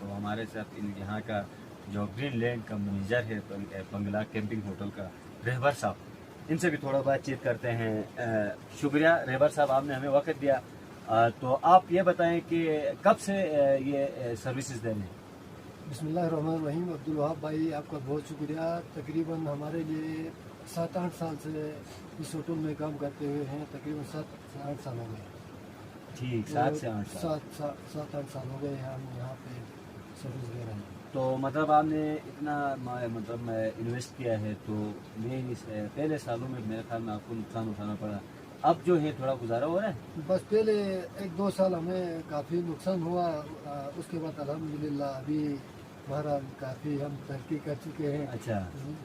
تو ہمارے ساتھ یہاں کا جو گرین لینڈ کا مینیجر ہے بنگلہ کیمپنگ ہوٹل کا رہبر صاحب، ان سے بھی تھوڑا بات چیت کرتے ہیں۔ شکریہ رہبر صاحب، آپ نے ہمیں وقت دیا۔ تو آپ یہ بتائیں کہ کب سے یہ سروسز دے رہے ہیں؟ بسم اللہ الرحمن الرحیم۔ عبدالوہاب بھائی آپ کا بہت شکریہ۔ تقریباً ہمارے لیے 7-8 سال سے اس ہوٹل میں کام کرتے ہوئے ہیں، تقریباً 7-8 سال ہو گئے۔ ٹھیک، 7 سے 8 سال۔ 7-8 سال ہو گئے ہم یہاں پہ سروس دے رہے ہیں۔ تو مطلب آپ نے اتنا مطلب انویسٹ کیا ہے، تو میں پہلے سالوں میں میرے خیال میں آپ کو نقصان اٹھانا پڑا، اب جو ہے تھوڑا گزارا ہو رہا ہے؟ بس پہلے 1-2 سال ہمیں کافی نقصان ہوا، اس کے بعد الحمدللہ ابھی بہرحال کافی ہم ترقی کر چکے ہیں۔ اچھا،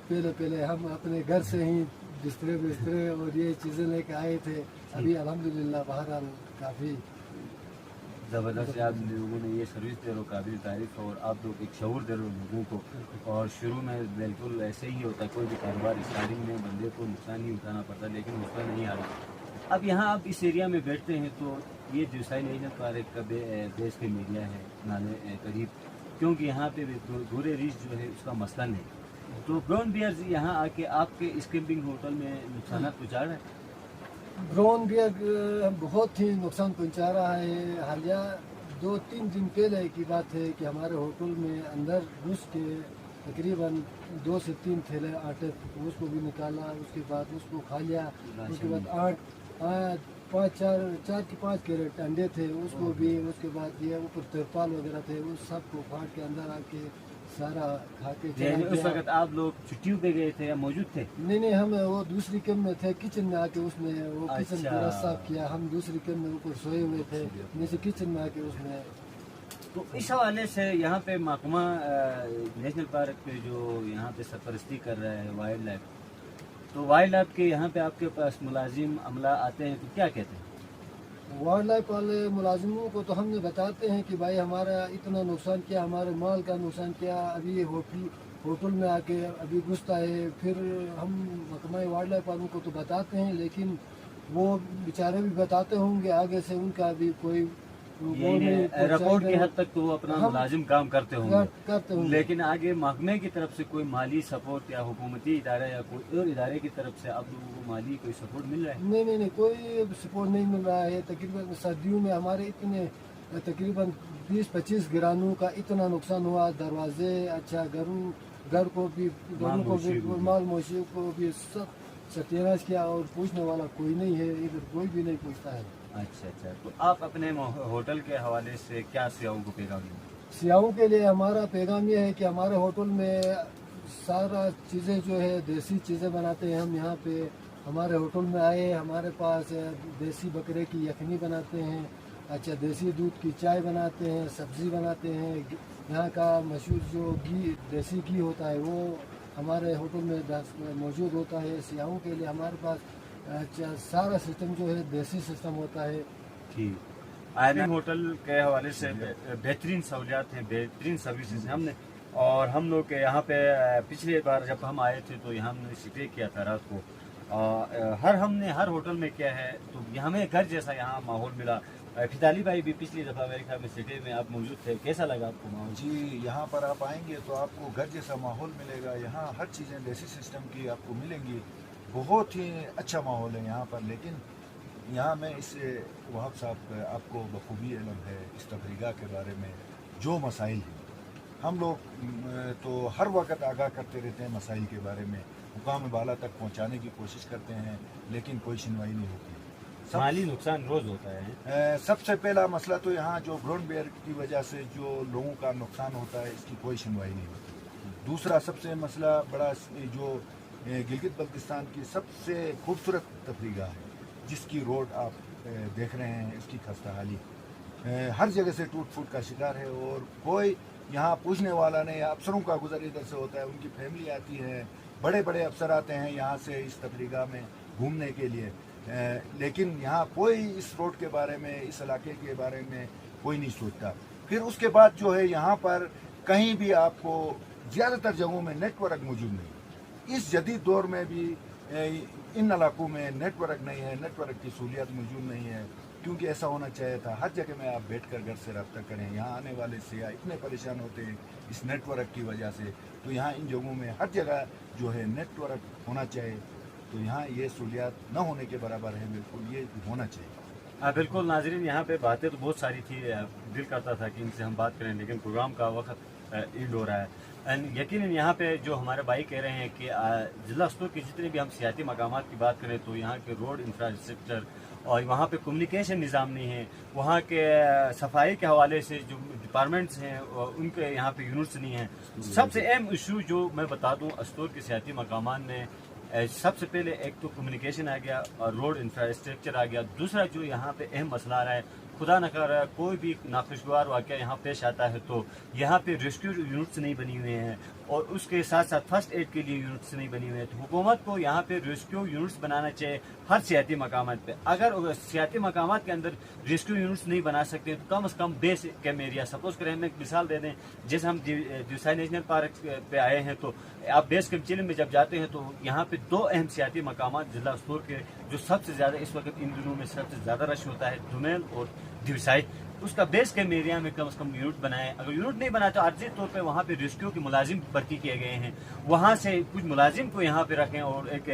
پہلے ہم اپنے گھر سے ہی بسترے اور یہ چیزیں لے کے آئے تھے، ابھی الحمدللہ بہرحال کافی زبردست ہے، آپ لوگوں نے یہ سروس دے رہے ہو، قابل تعریف، اور آپ لوگ ایک شعور دے رہے ہو لوگوں کو۔ اور شروع میں بالکل ایسے ہی ہوتا ہے، کوئی بھی کاروبار اسٹارٹنگ میں بندے کو نقصان نہیں اٹھانا پڑتا، لیکن اس پر نہیں آ رہا۔ اب یہاں آپ اس ایریا میں بیٹھتے ہیں تو یہ دیوسائی نیشنل پارک کا بیس کے ایریا ہے نالے قریب، کیونکہ یہاں پہ دورے ریچ جو ہے اس کا مسئلہ نہیں، تو براؤن بیئرز یہاں آ کے آپ کے اس کیمپنگ ہوٹل میں نقصانات پہنچا رہے ہیں؟ براؤن بیئر بہت ہی نقصان پہنچا رہا ہے۔ حالیہ 2-3 دن پہلے کی بات ہے کہ ہمارے ہوٹل میں اندر گھس کے تقریباً 2 سے 3 تھیلے آٹے، اس کو بھی نکالا، اس کے بعد اس کو کھا لیا، اس کے بعد 4 کیرٹ انڈے تھے اس کو بھی، اس کے بعد یہ اوپر ترپال وغیرہ تھے اس سب کو پھاڑ کے اندر آ کے سارا کھا کے چلا یعنی اس گیا۔ وقت آپ لوگ چھٹیوں پہ گئے تھے یا موجود تھے؟ نہیں، ہم وہ دوسری کیمپ میں تھے، کچن میں آ کے اس میں وہ کچن اچھا۔ پورا صاف کیا، ہم دوسری کیمپ میں اوپر سوئے ہوئے تھے، نیچے کچن میں آ کے اس میں۔ تو اس حوالے سے یہاں پہ محکمہ نیشنل پارک پہ جو یہاں پہ سرپرستی کر رہا ہے وائلڈ لائف، تو وائلڈ لائف کے یہاں پہ آپ کے پاس ملازم عملہ آتے ہیں تو کیا کہتے ہیں؟ وائلڈ لائف والے ملازموں کو تو ہم نے بتاتے ہیں کہ بھائی ہمارا اتنا نقصان کیا، ہمارے مال کا نقصان کیا، ابھی یہ ہوٹل میں آ کے ابھی گھستا ہے، پھر ہم محکمہ وائلڈ لائف والوں کو تو بتاتے ہیں، لیکن وہ بیچارے بھی بتاتے ہوں گے آگے سے ان کا بھی کوئی رپورٹ کی حد تک تو وہ اپنا ملازم کام کرتے ہوں کرتے گے، لیکن آگے محکمے کی طرف سے کوئی مالی سپورٹ یا حکومتی ادارہ یا کوئی اور ادارے کی طرف سے آپ لوگوں کو مالی کوئی سپورٹ مل رہا ہے؟ نہیں، کوئی سپورٹ نہیں مل رہا ہے۔ تقریباً سردیوں میں ہمارے اتنے تقریباً 20-25 گرانوں کا اتنا نقصان ہوا، دروازے، اچھا گھر کو بھی مال مویشی کو بھی سب ستیاج کیا، اور پوچھنے والا کوئی نہیں ہے، ادھر کوئی بھی نہیں پوچھتا ہے۔ اچھا، تو آپ اپنے ہوٹل کے حوالے سے کیا سیاحوں کو پیغام دیں؟ سیاحوں کے لیے ہمارا پیغام یہ ہے کہ ہمارے ہوٹل میں سارا چیزیں جو ہے دیسی چیزیں بناتے ہیں ہم یہاں پہ، ہمارے ہوٹل میں آئے، ہمارے پاس دیسی بکرے کی یخنی بناتے ہیں، اچھا دیسی دودھ کی چائے بناتے ہیں، سبزی بناتے ہیں، یہاں کا مشہور جو دیسی گھی ہوتا ہے وہ ہمارے ہوٹل میں موجود ہوتا ہے۔ سیاحوں کے لیے ہمارے پاس سارا سسٹم جو ہے دیسی سسٹم ہوتا ہے۔ ٹھیک، آئرن ہوٹل کے حوالے سے بہترین سہولیات ہیں، بہترین سروسز ہیں ہم نے، اور ہم لوگ یہاں پہ پچھلی بار جب ہم آئے تھے تو یہاں ہم نے اسٹے کیا تھا رات کو، ہم نے ہر ہوٹل میں کیا ہے تو ہمیں گھر جیسا یہاں ماحول ملا۔ فدالی بھائی بھی پچھلی دفعہ میرے خیال میں سٹے میں آپ موجود تھے، کیسا لگا آپ کو ماحول؟ جی، یہاں پر آپ آئیں گے تو آپ کو گھر جیسا ماحول ملے گا، یہاں ہر چیزیں دیسی سسٹم کی آپ کو ملیں گی، بہت ہی اچھا ماحول ہے یہاں پر۔ لیکن یہاں میں اس وہاب صاحب آپ کو بخوبی علم ہے اس تفریح کے بارے میں جو مسائل ہیں، ہم لوگ تو ہر وقت آگاہ کرتے رہتے ہیں مسائل کے بارے میں، مقام بالا تک پہنچانے کی کوشش کرتے ہیں، لیکن کوئی سنوائی نہیں ہوتی۔ مالی نقصان روز ہوتا ہے۔ سب سے پہلا مسئلہ تو یہاں جو براؤن بیئر کی وجہ سے جو لوگوں کا نقصان ہوتا ہے اس کی کوئی سنوائی نہیں ہوتی۔ دوسرا سب سے مسئلہ بڑا جو گلگت بلتستان کی سب سے خوبصورت تفریح گاہ ہے، جس کی روڈ آپ دیکھ رہے ہیں، اس کی خستہ حالی ہر جگہ سے ٹوٹ پھوٹ کا شکار ہے، اور کوئی یہاں پوچھنے والا نہیں۔ افسروں کا گزر ادھر سے ہوتا ہے، ان کی فیملی آتی ہے، بڑے بڑے افسر آتے ہیں یہاں سے اس تفریح گاہ میں گھومنے کے لیے، لیکن یہاں کوئی اس روڈ کے بارے میں، اس علاقے کے بارے میں کوئی نہیں سوچتا۔ پھر اس کے بعد جو ہے یہاں پر کہیں بھی آپ کو زیادہ تر جگہوں میں نیٹ ورک موجود نہیں، اس جدید دور میں بھی ان علاقوں میں نیٹ ورک نہیں ہے، نیٹ ورک کی سہولیات موجود نہیں ہے، کیونکہ ایسا ہونا چاہیے تھا ہر جگہ میں آپ بیٹھ کر گھر سے رابطہ کریں. یہاں آنے والے سیاح اتنے پریشان ہوتے ہیں اس نیٹ ورک کی وجہ سے, تو یہاں ان جگہوں میں ہر جگہ جو ہے نیٹ ورک ہونا چاہیے. تو یہاں یہ سہولیات نہ ہونے کے برابر ہے, بالکل یہ ہونا چاہیے. بالکل ناظرین, یہاں پہ باتیں تو بہت ساری تھی, دل کرتا تھا کہ ان سے ہم بات کریں, لیکن پروگرام کا وقت اینڈ ہو رہا ہے. یقیناً یہاں پہ جو ہمارے بھائی کہہ رہے ہیں کہ ضلع اسٹور کے جتنے بھی ہم سیاحتی مقامات کی بات کریں تو یہاں کے روڈ انفراسٹرکچر اور وہاں پہ کمیونیکیشن نظام نہیں ہے, وہاں کے صفائی کے حوالے سے جو ڈپارٹمنٹس ہیں ان کے یہاں پہ یونٹس نہیں ہیں. سب سے اہم ایشو جو میں بتا دوں اسٹور کے سیاحتی مقامات میں, سب سے پہلے ایک تو کمیونیکیشن آ گیا اور روڈ انفراسٹرکچر آ گیا. دوسرا جو یہاں پہ اہم مسئلہ آ رہا ہے, خدا نہ کر رہا ہے کوئی بھی ناخوشگوار واقعہ یہاں پیش آتا ہے تو یہاں پہ ریسکیو یونٹس نہیں بنی ہوئے ہیں, اور اس کے ساتھ ساتھ فرسٹ ایڈ کے لیے یونٹس نہیں بنی ہوئے ہیں. تو حکومت کو یہاں پہ ریسکیو یونٹس بنانا چاہیے ہر سیاحتی مقامات پہ. اگر سیاحتی مقامات کے اندر ریسکیو یونٹس نہیں بنا سکتے تو کم از کم بیس کیمپ ایریا, سپوز کریں ہم ایک مثال دے دیں, جیسے ہم دیوسائی نیشنل پارک پہ آئے ہیں تو آپ بیس کیمپ چیلم میں جب جاتے ہیں تو یہاں پہ 2 اہم سیاحتی مقامات ضلع اسٹور کے جو سب سے زیادہ اس وقت ان دنوں میں سب سے زیادہ رش ہوتا ہے, دھومیل اور دیوسائی, اس کا بیس کیمپ ایریا میں کم از کم یونٹ بنائے. اگر یونٹ نہیں بنا تو عارضی طور پہ وہاں پہ ریسکیو کے ملازم بھرتی کیے گئے ہیں, وہاں سے کچھ ملازم کو یہاں پہ رکھیں اور ایک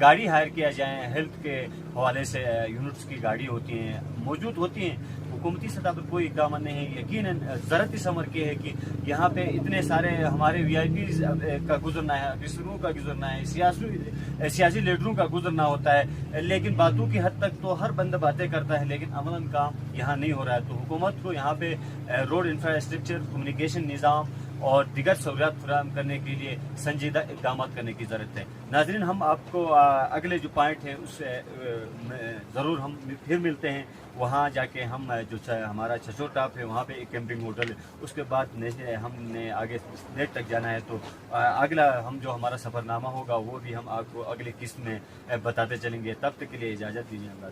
گاڑی ہائر کیا جائے. ہیلتھ کے حوالے سے یونٹس کی گاڑی ہوتی ہیں, موجود ہوتی ہیں, حکومتی سطح پر کوئی اقدامات نہیں ہے. یقیناً ضرورت اس عمر کی ہے کہ یہاں پہ اتنے سارے ہمارے وی آئی پیز کا گزرنا ہے, افسروں کا گزرنا ہے, سیاسی لیڈروں کا گزرنا ہوتا ہے, لیکن باتوں کی حد تک تو ہر بندہ باتیں کرتا ہے لیکن عملاً کام یہاں نہیں ہو رہا ہے. تو حکومت کو یہاں پہ روڈ انفراسٹرکچر, کمیونیکیشن نظام اور دیگر سہولیات فراہم کرنے کے لیے سنجیدہ اقدامات کرنے کی ضرورت ہے. ناظرین, ہم آپ کو اگلے جو پوائنٹ ہیں اس سے ضرور ہم پھر ملتے ہیں. وہاں جا کے ہم جو ہمارا چھچور ٹاپ ہے وہاں پہ ایک کیمپنگ ہوٹل ہے, اس کے بعد ہم نے آگے لیک تک جانا ہے. تو اگلا ہم جو ہمارا سفر نامہ ہوگا وہ بھی ہم آپ کو اگلی قسط میں بتاتے چلیں گے. تب تک کے لیے اجازت دیجیے. اللہ